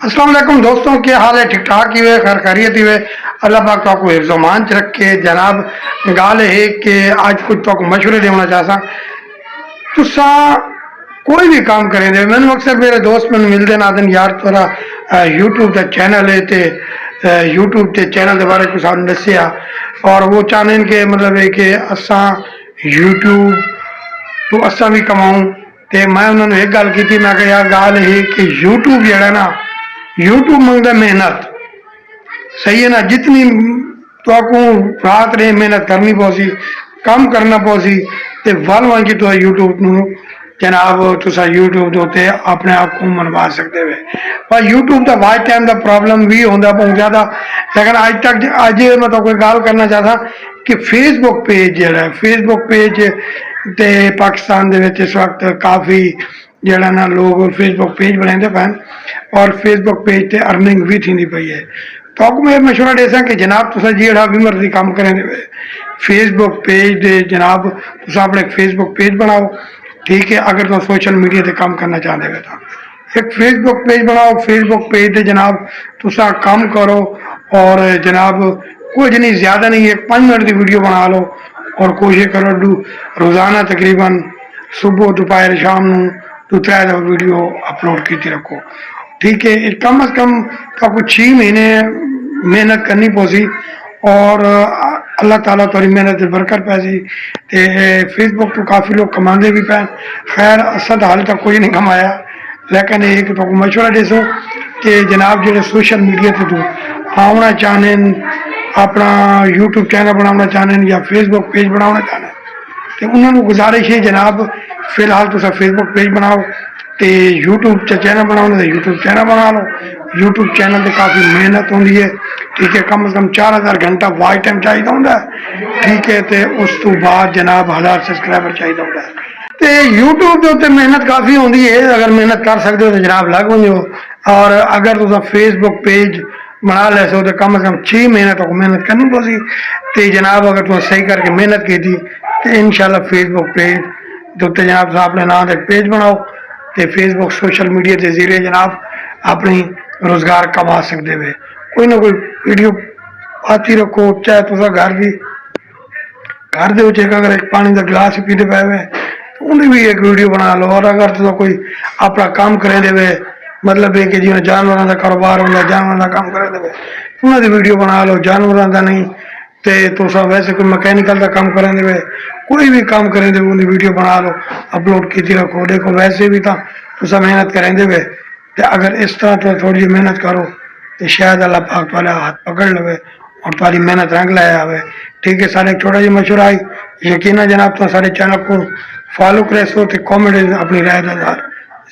अस्सलाम वालेकुम दोस्तों, क्या हाल है? ठीक ठाक ही हुए, खैर खैरियत ही हुए। अल्लाह पाक तो आपको हिफ्ज़-ओ-मान च रखे। जनाब गाल है कि आज कुछ तो मशवरे देना चाहता तुसा कोई भी काम करें दे। मैंने अक्सर मेरे दोस्त मैंने मिलते ना दिन यार तोरा यूट्यूब का चैनल है ते यूट्यूब के चैनल के बारे कुछ सानू दसिया और वो चाहते कि मतलब है कि असा यूट्यूब तो असा भी कमाऊं। तो मैं उन्होंने एक गल की, मैं यार गाल है कि यूट्यूब जड़ा ना यूट्यूब मंगता मेहनत, सही है ना। जितनी तो आपको रात रे मेहनत करनी पौसी, काम करना पौसी, ते वल वांगी तो यूट्यूब न जनाब तुसा यूट्यूब के उत्ते अपने आप को मनवा सकते हो। पर यूट्यूब का वाच टाइम का प्रॉब्लम भी होता बहुत ज़्यादा। लेकिन अज तक अज मैं तो कोई गल करना चाहता कि फेसबुक पेज जड़ा फेसबुक पेज ते पाकिस्तान दे इस वक्त काफ़ी जड़ा ना लोग फेसबुक पेज बनाते पैन और फेसबुक पेज ते अर्निंग भी थी पई है। तो आपको मैं मशवरा दे सा कि जनाब तुसा जेड़ा भी मर्जी काम करें फेसबुक पेज दे जनाब तुसा अपने फेसबुक पेज बनाओ, ठीक है। अगर तो सोशल मीडिया से काम करना चाहते हो तो एक फेसबुक पेज बनाओ। फेसबुक पेज से जनाब तुसा काम करो और जनाब कुछ नहीं ज़्यादा नहीं, एक 5 मिनट की वीडियो बना लो और कोशिश करो रोज़ाना तकरीबन सुबह दोपहर शाम दो 3 वीडियो अपलोड की रखो, ठीक है। कम अज़ कम तो आपको 6 महीने मेहनत करनी पौसी और अल्लाह ताला तुरी मेहनत बरकत पैसी। ते फेसबुक तो काफ़ी लोग कमाते भी पैन। खैर असा तो हाल तक कोई नहीं कमाया, लेकिन एक तो मशवरा देसो कि जनाब जो सोशल मीडिया से तो आना चाहते अपना यूट्यूब चैनल बनाना चाहते या फेसबुक पेज बनाना चाहते तो उन्होंने गुजारिश है जनाब फिलहाल तुम फेसबुक पेज बनाओ तो यूट्यूब चैनल बनाओ तो यूट्यूब चैनल बना लो। यूट्यूब चैनल से काफ़ी मेहनत होती है, ठीक है। कम से कम 4000 घंटा वाच टाइम चाहिए होंगे, ठीक है। तो उस तो बाद जनाब 1000 सबसक्राइबर चाहिए होंगे। तो यूट्यूब के उत्ते मेहनत काफ़ी होती है, अगर मेहनत कर सकते हो तो जनाब लग हो। और अगर तुम फेसबुक पेज बना लैसो तो कम से कम 6 महीने तक मेहनत करनी पौसी। तो जनाब अगर तुम सही करके मेहनत की थी तो इंशाल्लाह फेसबुक पेज के उत्ते जनाब अपने नाम का पेज बनाओ तो फेसबुक सोशल मीडिया के जरिए जनाब अपनी रोज़गार कमा सकते हो। कोई ना कोई वीडियो आती रखो, चाहे तुम घर भी घर के अगर एक पानी का गिलास ही पीते पे तो उन्हें भी एक वीडियो बना लो। और अगर तुम कोई अपना काम करें दे मतलब है कि जिन्हें जानवरों का कारोबार होंगे जानवरों का काम करें दे उन्होंने वीडियो बना लो। जानवरों का नहीं तो तुम वैसे कोई मैकेनिकल का काम करें दे कोई भी काम करें दे उन्हें वीडियो बना लो अपलोड की रखो। देखो वैसे भी तो तुम मेहनत करें दे तो अगर इस तरह तो थोड़ी मेहनत करो तो शायद अल्लाह पाक तुम्हारा हाथ पकड़ लवे और तुम्हारी मेहनत रंग लाया आवे, ठीक है। सारे एक छोटा जी मशवरा आई यकीन जनाब तो सारे चैनल को फॉलो करे सो तो कॉमेंट अपनी राय का इज़हार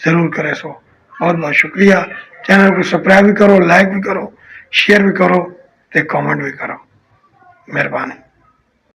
ज़रूर करे सो। बहुत बहुत शुक्रिया। चैनल को सब्सक्राइब भी करो, लाइक भी करो, शेयर भी करो तो कमेंट भी करो। मेहरबानी।